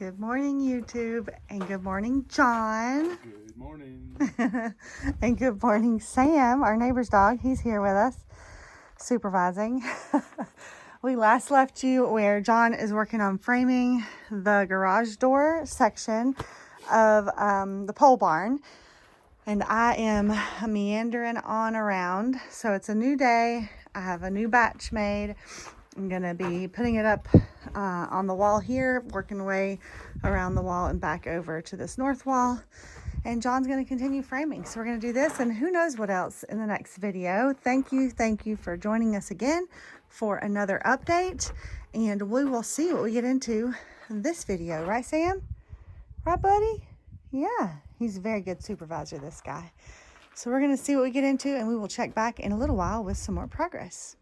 Good morning, YouTube, and good morning, John. Good morning. And good morning, Sam, our neighbor's dog. He's here with us, supervising. We last left you where John is working on framing the garage door section of the pole barn. And I am meandering on around. So it's a new day. I have a new batch made. I'm going to be putting it up on the wall here, working away around the wall and back over to this north wall. And John's going to continue framing. So we're going to do this and who knows what else in the next video. Thank you for joining us again for another update. And we will see what we get into in this video. Right, Sam? Right, buddy? Yeah, he's a very good supervisor, this guy. So we're going to see what we get into and we will check back in a little while with some more progress.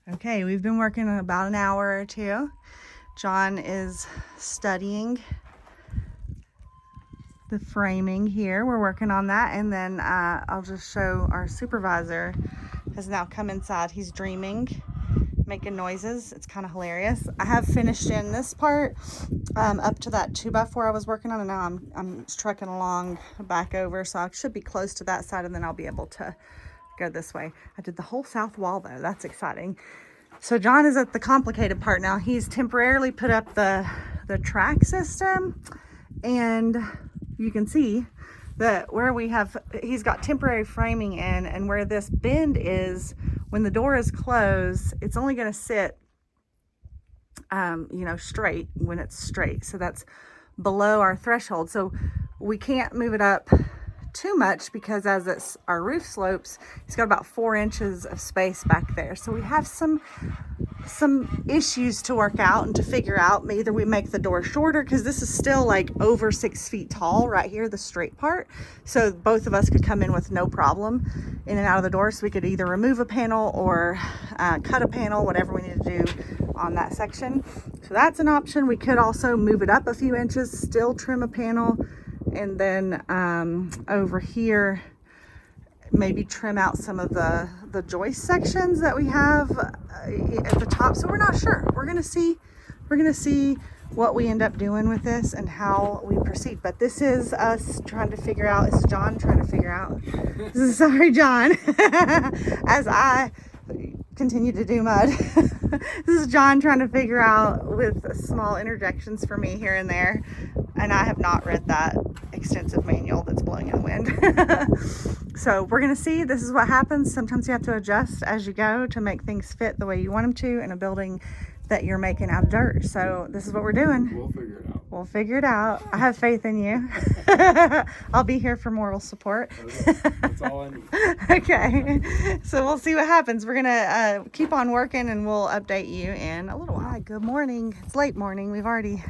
Okay, we've been working about an hour or two. John is studying the framing here. We're working on that, and then I'll just show our supervisor has now come inside. He's dreaming, making noises. It's kind of hilarious. I have finished in this part up to that 2x4 I was working on, and now I'm trucking along back over, so I should be close to that side, and then I'll be able to go this way. I did the whole south wall though. That's exciting. So John is at the complicated part now. He's temporarily put up the track system, and you can see that where he's got temporary framing in, and where this bend is, when the door is closed, it's only going to sit straight when it's straight. So that's below our threshold. So we can't move it up too much because as our roof slopes, it's got about 4 inches of space back there. So we have some issues to work out and to figure out. Either we make the door shorter, because this is still like over 6 feet tall right here, the straight part, so both of us could come in with no problem in and out of the door. So we could either remove a panel or cut a panel, whatever we need to do on that section. So that's an option. We could also move it up a few inches, still trim a panel, and then over here maybe trim out some of the joist sections that we have at the top. So we're not sure. We're gonna see what we end up doing with this and how we proceed. But this is us trying to figure out, it's John trying to figure out, sorry John, as I continue to do mud. This is John trying to figure out with small interjections for me here and there. And I have not read that extensive manual that's blowing in the wind. So we're going to see. This is what happens. Sometimes you have to adjust as you go to make things fit the way you want them to in a building that you're making out of dirt. So this is what we're doing. We'll figure it out. We'll figure it out. I have faith in you. I'll be here for moral support. Okay. That's all I need. Okay. So we'll see what happens. We're going to keep on working, and we'll update you in a little while. Hi, good morning. It's late morning. We've already...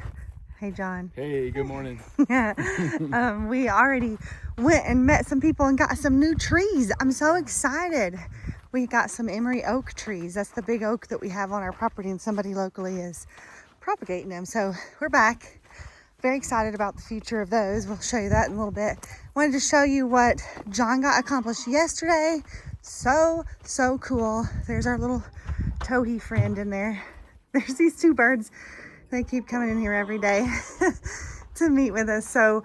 Hey, John. Hey, good morning. We already went and met some people and got some new trees. I'm so excited. We got some emery oak trees. That's the big oak that we have on our property, and somebody locally is propagating them. So we're back. Very excited about the future of those. We'll show you that in a little bit. Wanted to show you what John got accomplished yesterday. So cool. There's our little towhee friend in there. There's these two birds. They keep coming in here every day to meet with us. So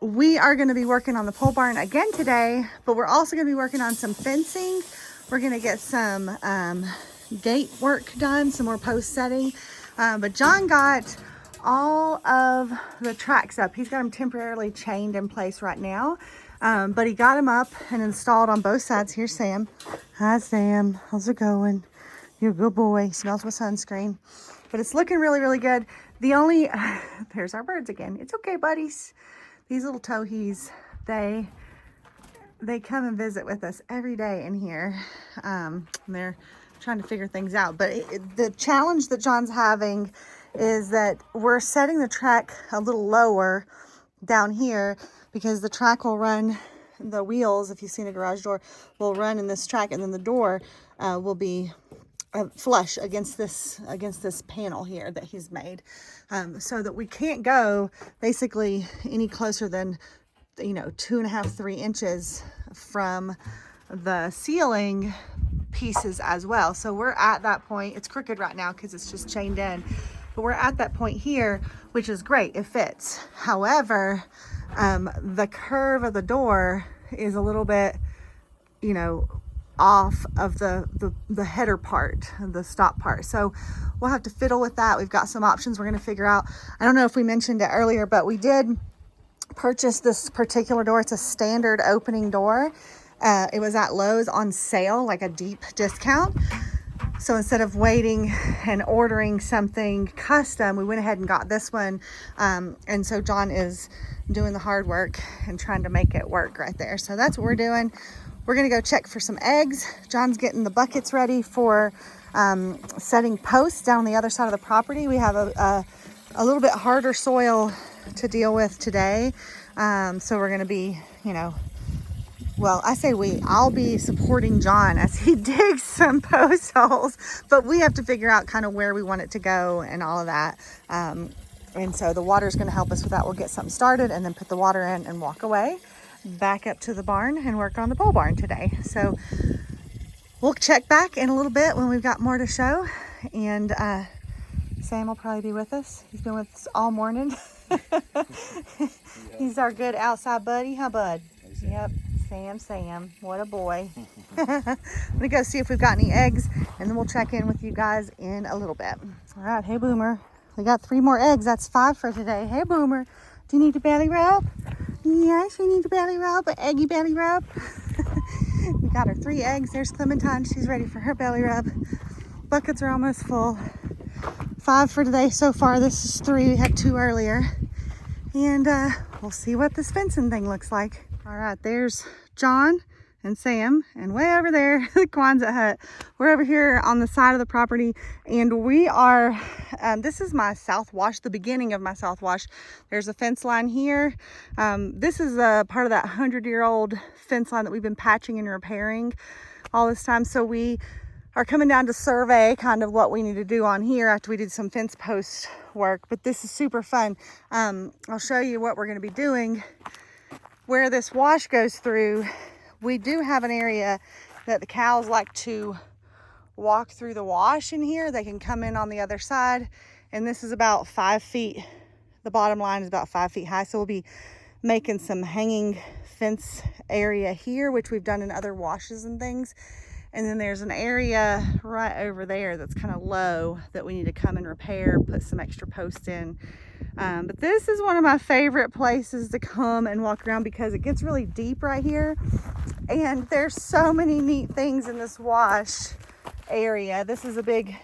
we are going to be working on the pole barn again today, but we're also going to be working on some fencing. We're going to get some gate work done, some more post setting. But John got all of the tracks up. He's got them temporarily chained in place right now. But he got them up and installed on both sides. Here's Sam. Hi, Sam. How's it going? You're a good boy. Smells my sunscreen. But it's looking really good. The only, there's our birds again. It's okay, buddies. These little towhees, they come and visit with us every day in here. They're trying to figure things out. But the challenge that John's having is that we're setting the track a little lower down here because the track will run, the wheels, if you've seen a garage door, will run in this track, and then the door will be flush against this panel here that he's made, so that we can't go basically any closer than 2.5, 3 inches from the ceiling pieces as well. So we're at that point. It's crooked right now because it's just chained in, but we're at that point here, which is great. It fits. However, the curve of the door is a little bit, off of the header part, the stop part. So we'll have to fiddle with that. We've got some options we're going to figure out. I don't know if we mentioned it earlier, but we did purchase this particular door. It's a standard opening door. It was at Lowe's on sale, like a deep discount. So instead of waiting and ordering something custom, we went ahead and got this one. And so John is doing the hard work and trying to make it work right there. So that's what we're doing. We're gonna go check for some eggs. John's getting the buckets ready for setting posts down on the other side of the property. We have a little bit harder soil to deal with today. So we're gonna be, well, I say I'll be supporting John as he digs some post holes, but we have to figure out kind of where we want it to go and all of that. And so the water is going to help us with that. We'll get something started and then put the water in and walk away back up to the barn and work on the pole barn today. So we'll check back in a little bit when we've got more to show. And Sam will probably be with us. He's been with us all morning. He's our good outside buddy, huh, bud? Yep. Sam, what a boy. I'm gonna go see if we've got any eggs, and then we'll check in with you guys in a little bit. All right, hey Boomer, we got 3 more eggs. That's 5 for today. Hey Boomer, do you need a belly rub? Yes, you need a belly rub, an eggy belly rub. We got her 3 eggs. There's Clementine, she's ready for her belly rub. Buckets are almost full. 5 for today so far. This is 3, we had 2 earlier. And we'll see what this fencing thing looks like. All right, there's John and Sam, and way over there, the Quonset hut. We're over here on the side of the property, and we are, this is my south wash, the beginning of my south wash. There's a fence line here. This is a part of that 100-year-old fence line that we've been patching and repairing all this time. So we are coming down to survey kind of what we need to do on here after we did some fence post work, but this is super fun. I'll show you what we're gonna be doing. Where this wash goes through, we do have an area that the cows like to walk through the wash in here. They can come in on the other side, and this is about 5 feet. The bottom line is about 5 feet high, so we'll be making some hanging fence area here, which we've done in other washes and things. And then there's an area right over there that's kind of low that we need to come and repair, put some extra posts in. But this is one of my favorite places to come and walk around because it gets really deep right here. And there's so many neat things in this wash area. This is a big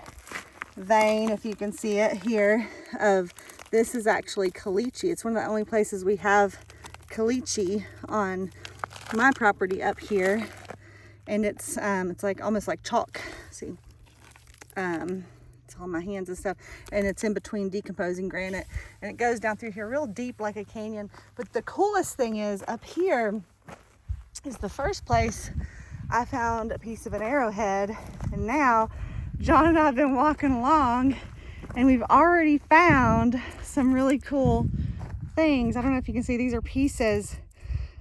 vein, if you can see it here, of this is actually caliche. It's one of the only places we have caliche on my property up here. And it's like almost like chalk. See, it's on my hands and stuff, and it's in between decomposing granite, and it goes down through here real deep like a canyon. But the coolest thing is up here is the first place I found a piece of an arrowhead, and now John and I have been walking along, and we've already found some really cool things. I don't know if you can see, these are pieces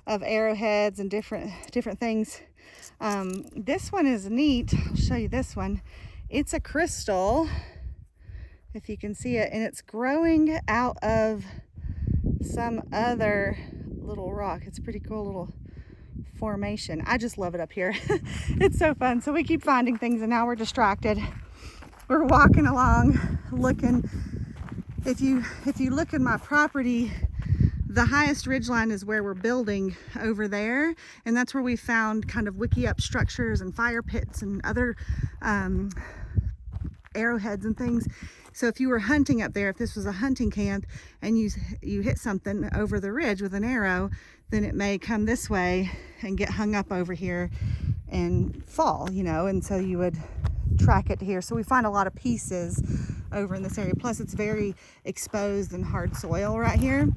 of arrowheads and different things. This one is neat. I'll show you this one. It's a crystal, if you can see it, and it's growing out of some other little rock. It's a pretty cool little formation. I just love it up here. It's so fun. So we keep finding things, and now we're distracted. We're walking along looking. If you look at my property, the highest ridgeline is where we're building over there, and that's where we found kind of wiki-up structures and fire pits and other arrowheads and things. So if you were hunting up there, if this was a hunting camp and you hit something over the ridge with an arrow, then it may come this way and get hung up over here and fall, you know, and so you would track it here. So we find a lot of pieces over in this area. Plus it's very exposed and hard soil right here.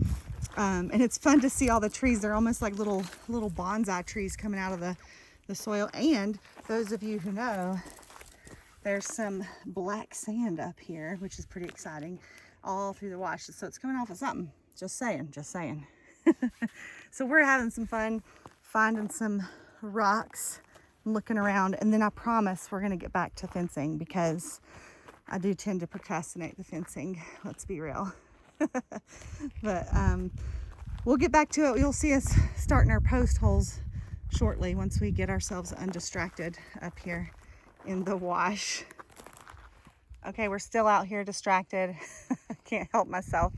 And it's fun to see all the trees. They're almost like little bonsai trees coming out of the soil. And those of you who know, there's some black sand up here, which is pretty exciting, all through the wash. So it's coming off of something. Just saying. So we're having some fun finding some rocks, looking around, and then I promise we're gonna get back to fencing because I do tend to procrastinate the fencing, let's be real. But we'll get back to it. You'll see us starting our post holes shortly once we get ourselves undistracted up here in the wash. Okay, we're still out here distracted. I can't help myself.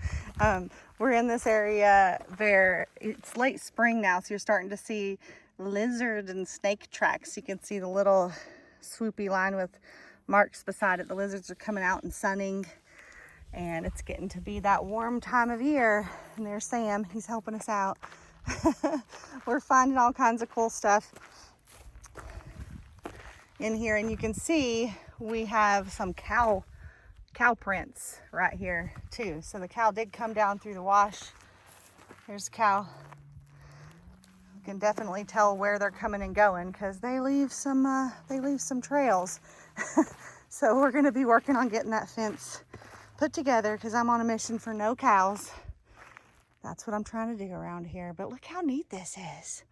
We're in this area where it's late spring now, so you're starting to see lizard and snake tracks. You can see the little swoopy line with marks beside it. The lizards are coming out and sunning, and it's getting to be that warm time of year. And there's Sam, he's helping us out. We're finding all kinds of cool stuff in here, and you can see we have some cow prints right here too. So the cow did come down through the wash. There's a cow. You can definitely tell where they're coming and going because they leave some trails. So we're going to be working on getting that fence put together because I'm on a mission for no cows. That's what I'm trying to do around here. But look how neat this is.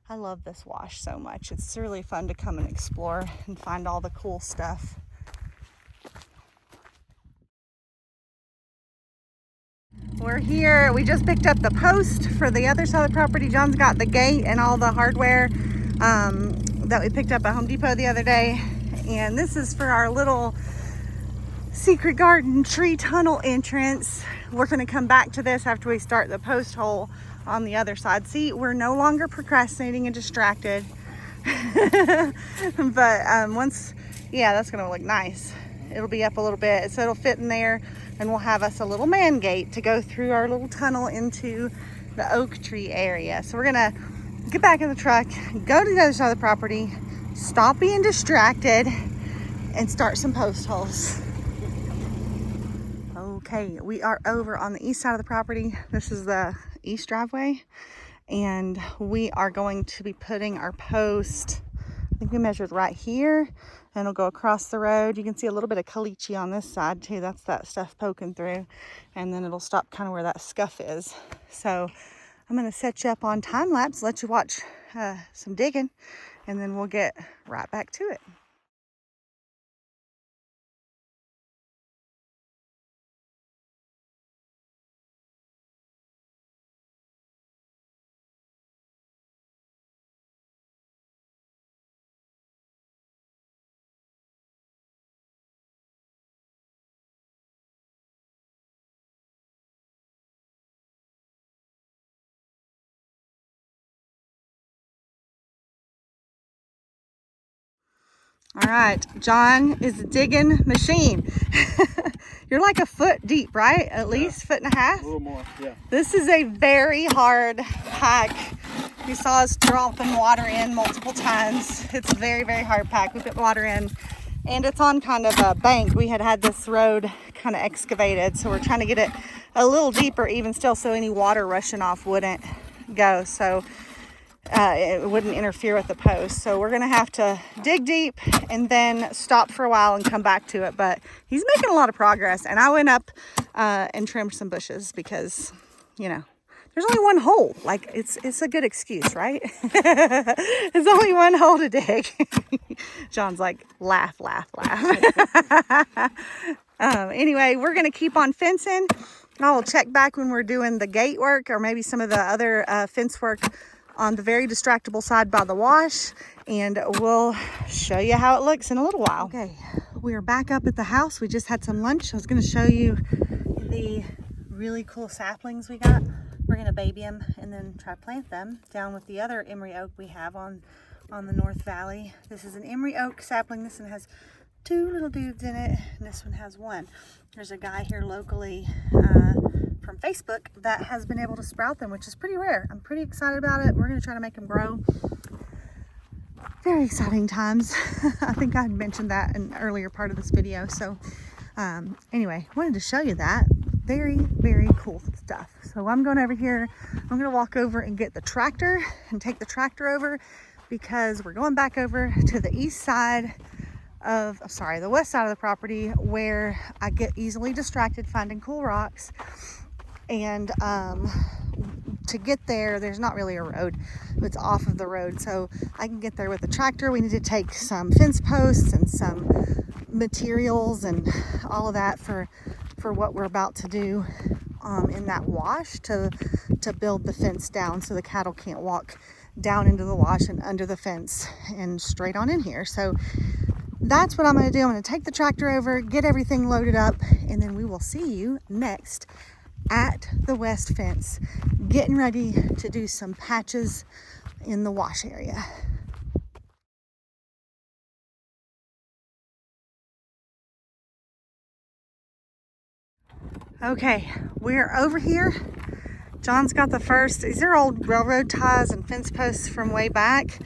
I love this wash so much. It's really fun to come and explore and find all the cool stuff. We're here. We just picked up the post for the other side of the property. John's got the gate and all the hardware that we picked up at Home Depot the other day. And this is for our little secret garden tree tunnel entrance. We're going to come back to this after we start the post hole on the other side. See, we're no longer procrastinating and distracted. But once, yeah, that's going to look nice. It'll be up a little bit, so it'll fit in there, and we'll have us a little man gate to go through our little tunnel into the oak tree area. So we're gonna get back in the truck, go to the other side of the property, stop being distracted, and start some post holes. Okay, we are over on the east side of the property. This is the east driveway, and we are going to be putting our post, I think we measured right here, and it'll go across the road. You can see a little bit of caliche on this side too. That's that stuff poking through, and then it'll stop kind of where that scuff is. So I'm going to set you up on time lapse, let you watch some digging, and then we'll get right back to it. All right, John is a digging machine. You're like a foot deep, right? At least foot and a half? A little more, yeah. This is a very hard pack. You saw us dropping water in multiple times. It's a very, very hard pack. We put water in, and it's on kind of a bank. We had this road kind of excavated, so we're trying to get it a little deeper even still, so any water rushing off wouldn't go. So it wouldn't interfere with the post. So we're gonna have to dig deep and then stop for a while and come back to it. But he's making a lot of progress, and I went up and trimmed some bushes because, you know, there's only one hole. Like, it's a good excuse, right? There's only one hole to dig. John's like, laugh. Anyway, we're gonna keep on fencing. I will check back when we're doing the gate work or maybe some of the other fence work on the very distractible side by the wash, and we'll show you how it looks in a little while. Okay, we are back up at the house. We just had some lunch. I was going to show you the really cool saplings we got. We're going to baby them and then try to plant them down with the other emery oak we have on the North Valley. This is an emery oak sapling. This one has 2 little dudes in it, and this one has 1. There's a guy here locally from from Facebook that has been able to sprout them, which is pretty rare. I'm pretty excited about it. We're going to try to make them grow. Very exciting times. I think I had mentioned that in an earlier part of this video. So anyway, wanted to show you that. Very, very cool stuff. So I'm going over here. I'm going to walk over and get the tractor and take the tractor over, because we're going back over to the east side of, the west side of the property, where I get easily distracted finding cool rocks. And to get there, there's not really a road. It's off of the road, so I can get there with the tractor. We need to take some fence posts and some materials and all of that for what we're about to do in that wash to build the fence down, so the cattle can't walk down into the wash and under the fence and straight on in here. So that's what I'm going to do. I'm going to take the tractor over, get everything loaded up, and then we will see you next at the west fence, getting ready to do some patches in the wash area. Okay, we're over here. John's got the first. These are old railroad ties and fence posts from way back.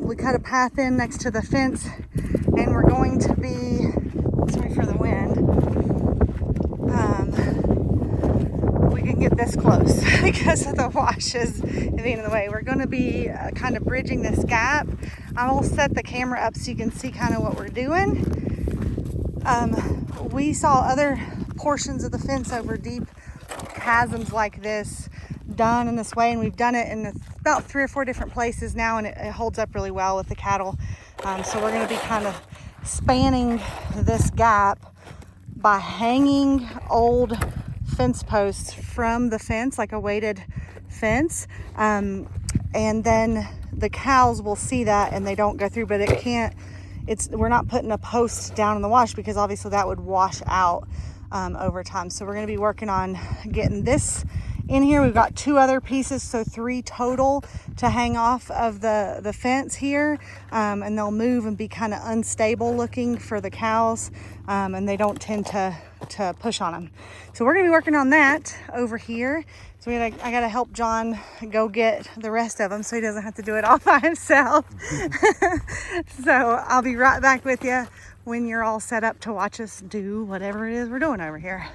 We cut a path in next to the fence, and we're going to be, sorry for the wind, we can get this close because of the washes being in the way. We're going to be kind of bridging this gap. I will set the camera up so you can see kind of what we're doing. We saw other portions of the fence over deep chasms like this done in this way, and we've done it in about 3 or 4 different places now, and it holds up really well with the cattle. So we're going to be kind of spanning this gap by hanging old fence posts from the fence, like a weighted fence, and then the cows will see that and they don't go through, but it can't, we're not putting a post down in the wash, because obviously that would wash out over time. So we're going to be working on getting this in here. We've got 2 other pieces, so 3 total to hang off of the fence here, and they'll move and be kind of unstable looking for the cows, and they don't tend to push on them. So we're going to be working on that over here. So I got to help John go get the rest of them so he doesn't have to do it all by himself. So I'll be right back with you when you're all set up to watch us do whatever it is we're doing over here.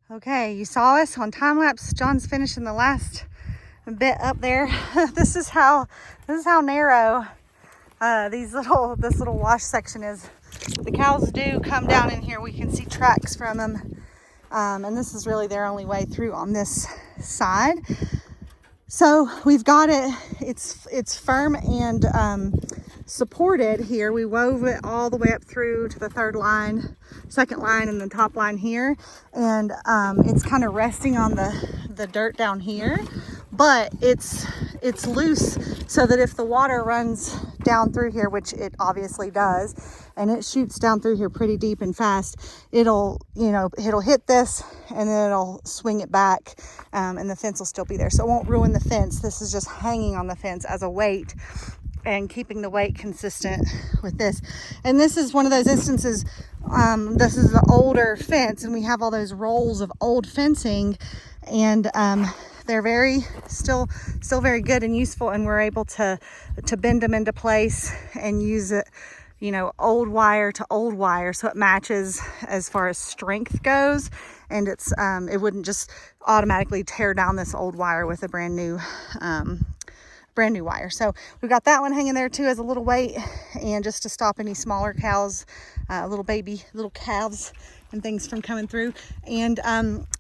Okay, you saw us on time lapse. John's finishing the last bit up there. This is how narrow this little wash section is. The cows do come down in here. We can see tracks from them, and this is really their only way through on this side. So we've got it. It's firm and supported here. We wove it all the way up through to the second line, and the top line here, and it's kind of resting on the dirt down here, but it's loose, so that if the water runs down through here, which it obviously does, and it shoots down through here pretty deep and fast, it'll hit this and then it'll swing it back, and the fence will still be there, so it won't ruin the fence. This is just hanging on the fence as a weight and keeping the weight consistent with this. And this is one of those instances, this is the older fence, and we have all those rolls of old fencing, and they're still very good and useful, and we're able to bend them into place and use it, old wire to old wire, so it matches as far as strength goes, and it wouldn't just automatically tear down this old wire with a brand new wire. So we've got that one hanging there too as a little weight, and just to stop any smaller cows, little calves and things from coming through. And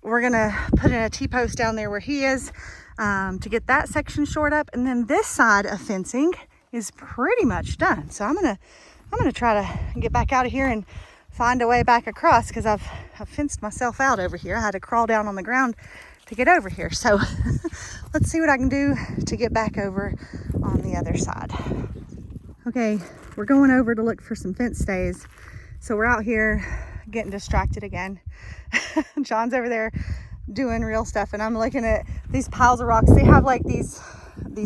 we're gonna put in a T-post down there where he is, to get that section shored up, and then this side of fencing is pretty much done. So I'm gonna try to get back out of here and find a way back across, because I've fenced myself out over here. I had to crawl down on the ground to get over here. So let's see what I can do to get back over on the other side. Okay, we're going over to look for some fence stays. So we're out here getting distracted again. John's over there doing real stuff, and I'm looking at these piles of rocks. They have like these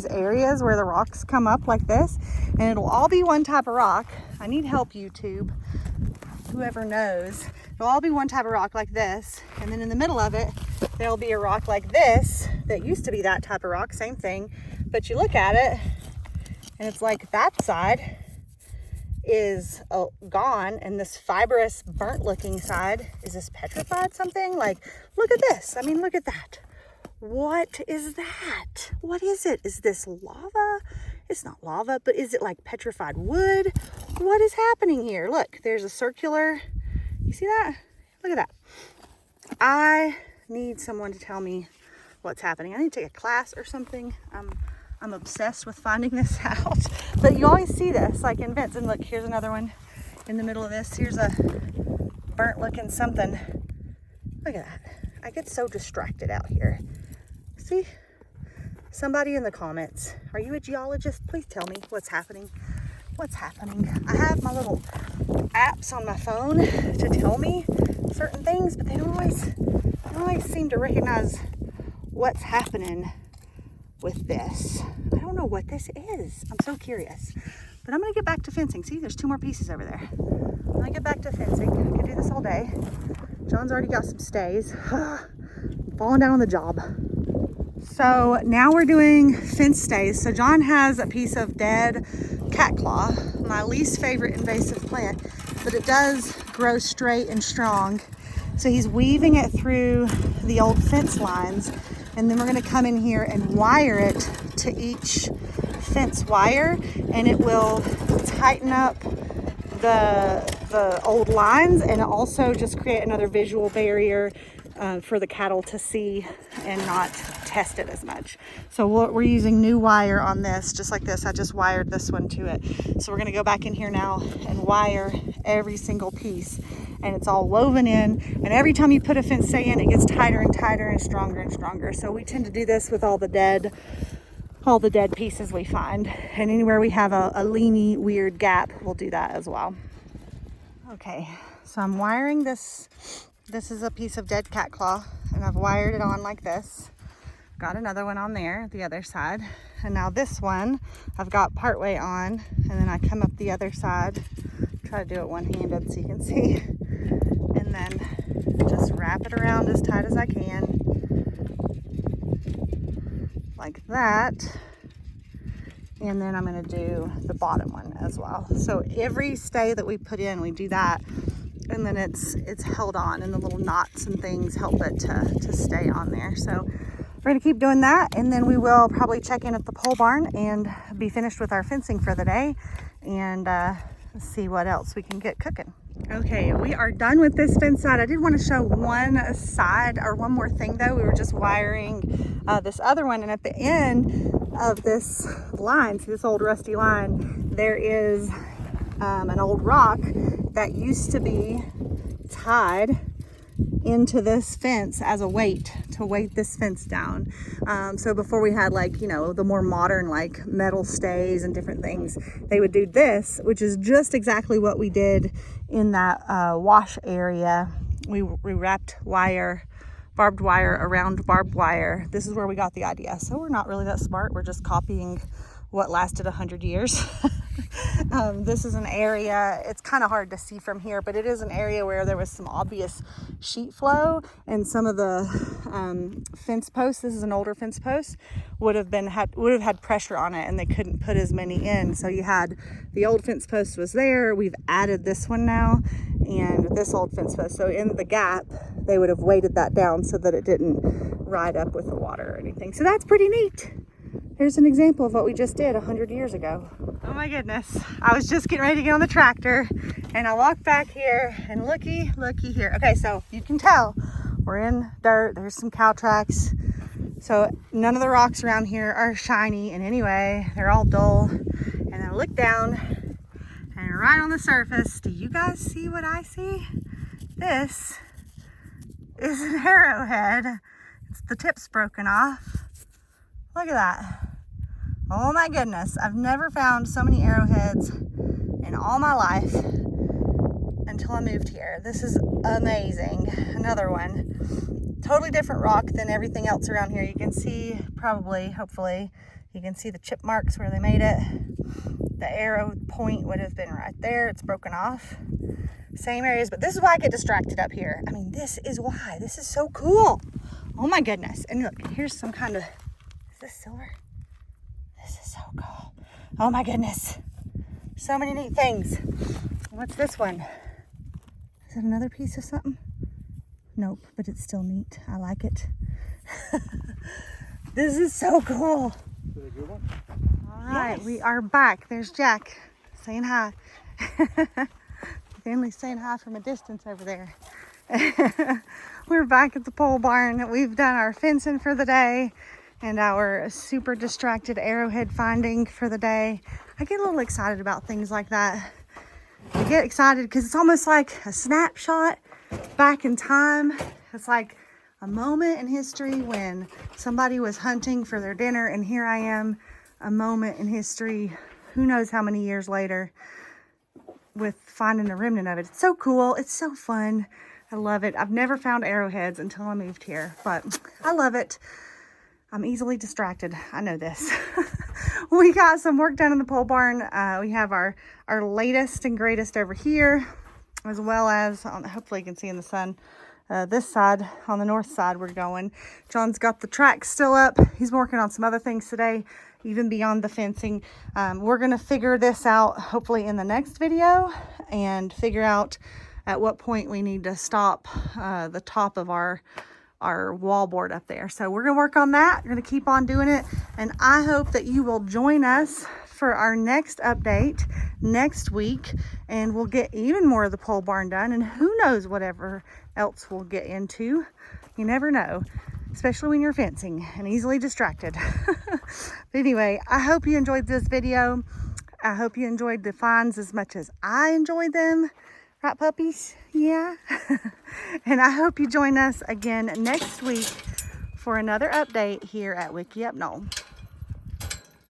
areas where the rocks come up like this, and it'll all be one type of rock. I need help, YouTube, whoever knows. It'll all be one type of rock like this, and then in the middle of it there'll be a rock like this that used to be that type of rock, same thing, but you look at it and it's like that side is gone, and this fibrous burnt looking side, is this petrified something? Like, look at this. I mean, look at that. What is that? What is it? Is this lava? It's not lava, but is it like petrified wood? What is happening here? Look, there's a circular, you see that? Look at that. I need someone to tell me what's happening. I need to take a class or something. I'm obsessed with finding this out. But you always see this, like in vents. And look, here's another one in the middle of this. Here's a burnt looking something. Look at that. I get so distracted out here. See? Somebody in the comments, are you a geologist? Please tell me what's happening. What's happening? I have my little apps on my phone to tell me certain things, but they don't always seem to recognize what's happening with this. I don't know what this is. I'm so curious. But I'm gonna get back to fencing. See, there's 2 more pieces over there. I'm gonna get back to fencing. I could do this all day. John's already got some stays. Falling down on the job. So now we're doing fence stays. So John has a piece of dead cat claw, my least favorite invasive plant, but it does grow straight and strong. So he's weaving it through the old fence lines, and then we're gonna come in here and wire it to each fence wire, and it will tighten up the old lines, and also just create another visual barrier for the cattle to see and not test it as much. So we're using new wire on this, just like this. I just wired this one to it. So we're gonna go back in here now and wire every single piece, and it's all woven in, and every time you put a fence stay in, it gets tighter and tighter and stronger. So we tend to do this with all the dead pieces we find, and anywhere we have a leany weird gap, we'll do that as well. Okay, so I'm wiring this. This is a piece of dead cat claw, and I've wired it on like this. Got another one on there, the other side. And now this one, I've got partway on, and then I come up the other side. Try to do it one-handed so you can see. And then just wrap it around as tight as I can. Like that. And then I'm gonna do the bottom one as well. So every stay that we put in, we do that. And then it's held on, and the little knots and things help it to stay on there. So we're gonna keep doing that, and then we will probably check in at the pole barn and be finished with our fencing for the day, and see what else we can get cooking. Okay, we are done with this fence side. I did want to show one side, or one more thing though. We were just wiring this other one, and at the end of this line, see this old rusty line, there is an old rock that used to be tied into this fence as a weight to weight this fence down. So before we had, like, you know, the more modern like metal stays and different things, they would do this, which is just exactly what we did in that wash area. We wrapped barbed wire around barbed wire. This is where we got the idea. So we're not really that smart. We're just copying what lasted 100 years. This is an area, it's kind of hard to see from here, but it is an area where there was some obvious sheet flow, and some of the fence posts, this is an older fence post, would have had pressure on it, and they couldn't put as many in. So you had the old fence post was there, we've added this one now, and this old fence post. So in the gap, they would have weighted that down so that it didn't ride up with the water or anything. So that's pretty neat. Here's an example of what we just did 100 years ago. Oh my goodness. I was just getting ready to get on the tractor, and I walked back here, and looky here. Okay, so you can tell we're in dirt. There's some cow tracks. So none of the rocks around here are shiny in any way. They're all dull. And I look down, and right on the surface, do you guys see what I see? This is an arrowhead the tip's broken off. Look at that. Oh my goodness. I've never found so many arrowheads in all my life until I moved here. This is amazing. Another one. Totally different rock than everything else around here. You can see probably, hopefully, you can see the chip marks where they made it. The arrow point would have been right there. It's broken off. Same areas, but this is why I get distracted up here. I mean, this is why. This is so cool. Oh my goodness. And look, here's some kind of, is this silver? This is so cool. Oh my goodness. So many neat things. What's this one? Is that another piece of something? Nope, but it's still neat. I like it. This is so cool. Is it a good one? All right, we are back. There's Jack saying hi. Finley's saying hi from a distance over there. We're back at the pole barn. We've done our fencing for the day and our super distracted arrowhead finding for the day. I get a little excited about things like that. I get excited because it's almost like a snapshot back in time. It's like a moment in history when somebody was hunting for their dinner, and here I am, a moment in history, who knows how many years later, with finding a remnant of it. It's so cool. It's so fun. I love it. I've never found arrowheads until I moved here, but I love it. I'm easily distracted. I know this. We got some work done in the pole barn. We have our latest and greatest over here, as well as, hopefully you can see in the sun, this side, on the north side we're going. John's got the track still up. He's working on some other things today, even beyond the fencing. We're going to figure this out hopefully in the next video and figure out at what point we need to stop the top of our wallboard up there. So we're going to work on that. We're going to keep on doing it. And I hope that you will join us for our next update next week, and we'll get even more of the pole barn done, and who knows whatever else we'll get into. You never know, especially when you're fencing and easily distracted. But anyway, I hope you enjoyed this video. I hope you enjoyed the finds as much as I enjoyed them. Right, puppies? Yeah. And I hope you join us again next week for another update here at Wiki Up Knoll.